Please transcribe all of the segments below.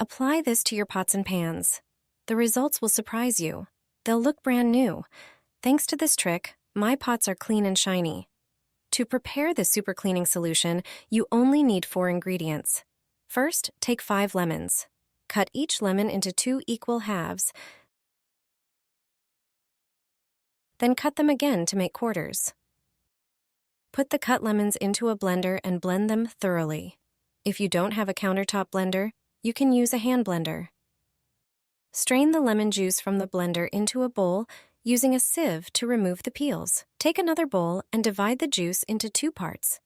Apply this to your pots and pans. The results will surprise you. They'll look brand new. Thanks to this trick, my pots are clean and shiny. To prepare this super cleaning solution, you only need 4 ingredients. First, take 5 lemons. Cut each lemon into 2 equal halves. Then cut them again to make quarters. Put the cut lemons into a blender and blend them thoroughly. If you don't have a countertop blender, you can use a hand blender. Strain the lemon juice from the blender into a bowl using a sieve to remove the peels. Take another bowl and divide the juice into 2 parts.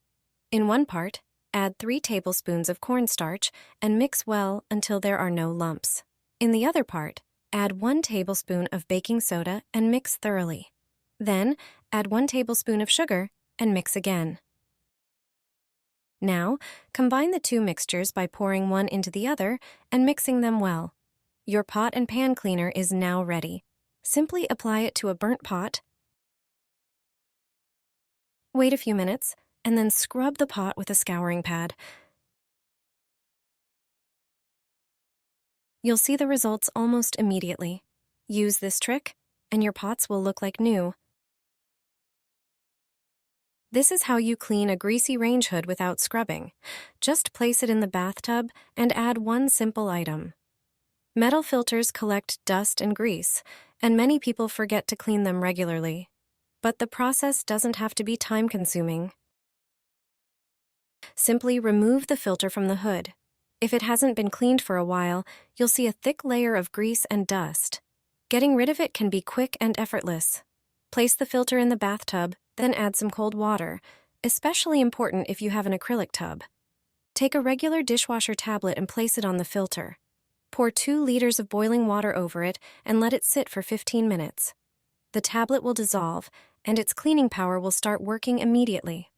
In one part, add 3 tablespoons of cornstarch and mix well until there are no lumps. In the other part, add 1 tablespoon of baking soda and mix thoroughly. Then, add 1 tablespoon of sugar and mix again. Now, combine the 2 mixtures by pouring one into the other and mixing them well. Your pot and pan cleaner is now ready. Simply apply it to a burnt pot. Wait a few minutes, and then scrub the pot with a scouring pad. You'll see the results almost immediately. Use this trick, and your pots will look like new. This is how you clean a greasy range hood without scrubbing. Just place it in the bathtub and add one simple item. Metal filters collect dust and grease, and many people forget to clean them regularly. But the process doesn't have to be time-consuming. Simply remove the filter from the hood. If it hasn't been cleaned for a while, you'll see a thick layer of grease and dust. Getting rid of it can be quick and effortless. Place the filter in the bathtub, then add some cold water, especially important if you have an acrylic tub. Take a regular dishwasher tablet and place it on the filter. Pour 2 liters of boiling water over it and let it sit for 15 minutes. The tablet will dissolve, and its cleaning power will start working immediately.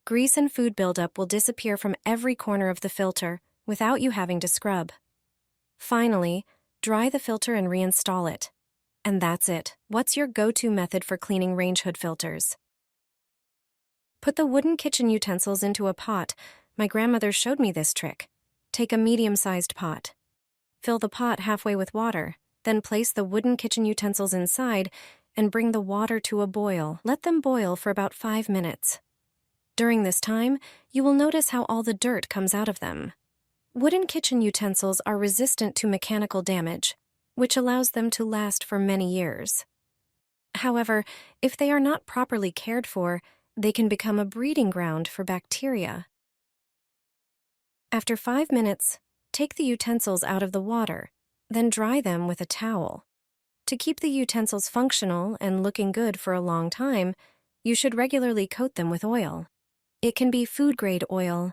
Grease and food buildup will disappear from every corner of the filter without you having to scrub. Finally, dry the filter and reinstall it. And that's it. What's your go-to method for cleaning range hood filters? Put the wooden kitchen utensils into a pot. My grandmother showed me this trick. Take a medium-sized pot. Fill the pot halfway with water, then place the wooden kitchen utensils inside and bring the water to a boil. Let them boil for about 5 minutes. During this time, you will notice how all the dirt comes out of them. Wooden kitchen utensils are resistant to mechanical damage, which allows them to last for many years. However, if they are not properly cared for, they can become a breeding ground for bacteria. After 5 minutes, take the utensils out of the water, then dry them with a towel. To keep the utensils functional and looking good for a long time, you should regularly coat them with oil. It can be food-grade oil.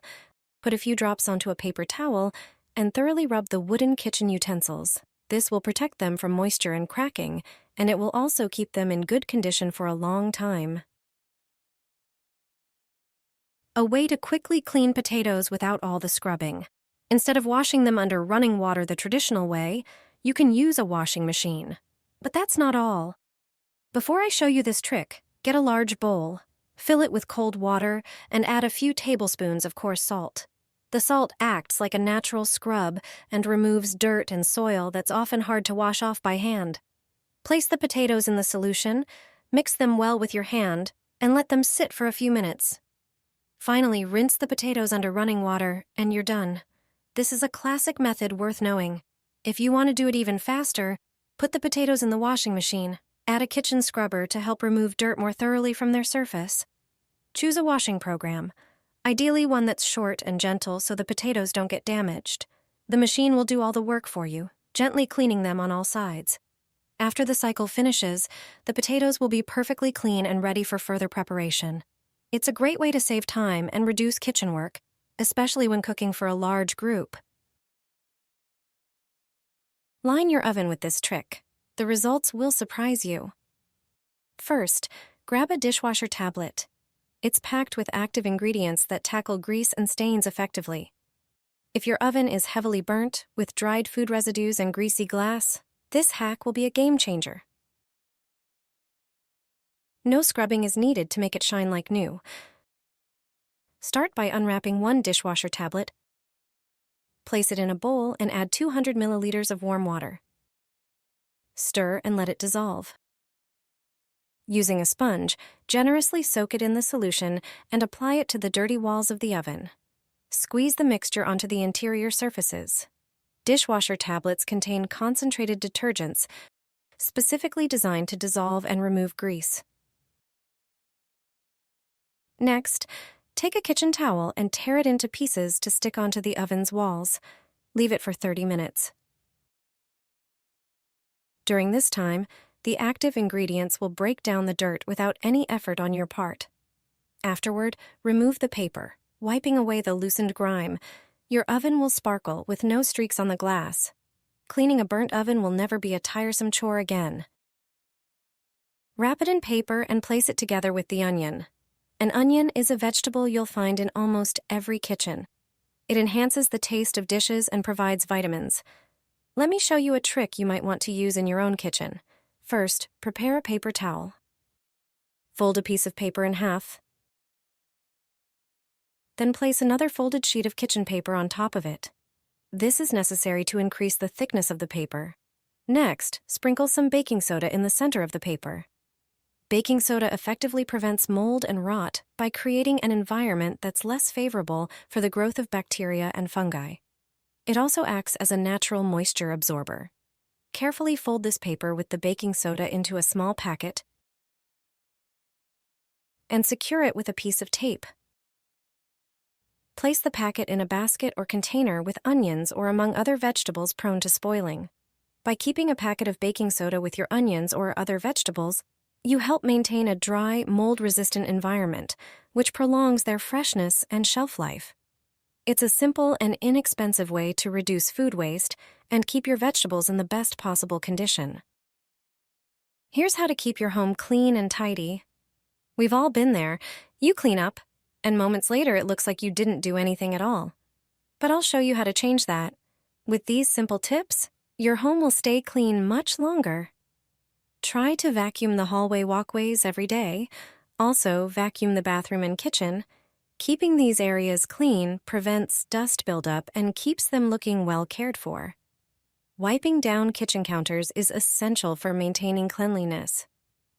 Put a few drops onto a paper towel and thoroughly rub the wooden kitchen utensils. This will protect them from moisture and cracking, and it will also keep them in good condition for a long time. A way to quickly clean potatoes without all the scrubbing. Instead of washing them under running water the traditional way, you can use a washing machine. But that's not all. Before I show you this trick, get a large bowl, fill it with cold water, and add a few tablespoons of coarse salt. The salt acts like a natural scrub and removes dirt and soil that's often hard to wash off by hand. Place the potatoes in the solution, mix them well with your hand, and let them sit for a few minutes. Finally, rinse the potatoes under running water, and you're done. This is a classic method worth knowing. If you want to do it even faster, put the potatoes in the washing machine. Add a kitchen scrubber to help remove dirt more thoroughly from their surface. Choose a washing program, ideally one that's short and gentle so the potatoes don't get damaged. The machine will do all the work for you, gently cleaning them on all sides. After the cycle finishes, the potatoes will be perfectly clean and ready for further preparation. It's a great way to save time and reduce kitchen work, especially when cooking for a large group. Line your oven with this trick. The results will surprise you. First, grab a dishwasher tablet. It's packed with active ingredients that tackle grease and stains effectively. If your oven is heavily burnt, with dried food residues and greasy glass, this hack will be a game changer. No scrubbing is needed to make it shine like new. Start by unwrapping one dishwasher tablet. Place it in a bowl and add 200 milliliters of warm water. Stir and let it dissolve. Using a sponge, generously soak it in the solution and apply it to the dirty walls of the oven. Squeeze the mixture onto the interior surfaces. Dishwasher tablets contain concentrated detergents specifically designed to dissolve and remove grease. Next, take a kitchen towel and tear it into pieces to stick onto the oven's walls. Leave it for 30 minutes. During this time, the active ingredients will break down the dirt without any effort on your part. Afterward, remove the paper, wiping away the loosened grime. Your oven will sparkle with no streaks on the glass. Cleaning a burnt oven will never be a tiresome chore again. Wrap it in paper and place it together with the onion. An onion is a vegetable you'll find in almost every kitchen. It enhances the taste of dishes and provides vitamins. Let me show you a trick you might want to use in your own kitchen. First, prepare a paper towel. Fold a piece of paper in half. Then place another folded sheet of kitchen paper on top of it. This is necessary to increase the thickness of the paper. Next, sprinkle some baking soda in the center of the paper. Baking soda effectively prevents mold and rot by creating an environment that's less favorable for the growth of bacteria and fungi. It also acts as a natural moisture absorber. Carefully fold this paper with the baking soda into a small packet and secure it with a piece of tape. Place the packet in a basket or container with onions or among other vegetables prone to spoiling. By keeping a packet of baking soda with your onions or other vegetables, you help maintain a dry, mold-resistant environment, which prolongs their freshness and shelf life. It's a simple and inexpensive way to reduce food waste and keep your vegetables in the best possible condition. Here's how to keep your home clean and tidy. We've all been there. You clean up, and moments later it looks like you didn't do anything at all. But I'll show you how to change that. With these simple tips, your home will stay clean much longer. Try to vacuum the hallway walkways every day. Also, vacuum the bathroom and kitchen. Keeping these areas clean prevents dust buildup and keeps them looking well cared for. Wiping down kitchen counters is essential for maintaining cleanliness.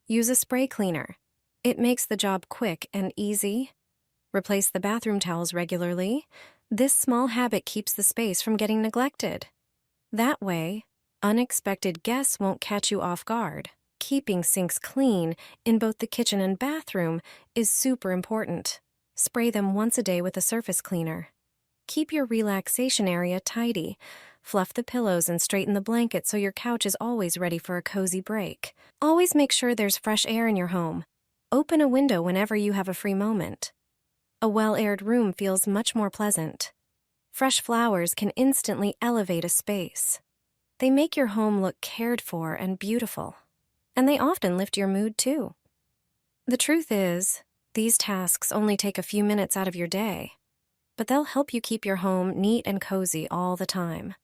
Use a spray cleaner. It makes the job quick and easy. Replace the bathroom towels regularly. This small habit keeps the space from getting neglected. That way, unexpected guests won't catch you off guard. Keeping sinks clean in both the kitchen and bathroom is super important. Spray them once a day with a surface cleaner. Keep your relaxation area tidy. Fluff the pillows and straighten the blanket so your couch is always ready for a cozy break. Always make sure there's fresh air in your home. Open a window whenever you have a free moment. A well-aired room feels much more pleasant. Fresh flowers can instantly elevate a space. They make your home look cared for and beautiful. And they often lift your mood too. The truth is, these tasks only take a few minutes out of your day, but they'll help you keep your home neat and cozy all the time.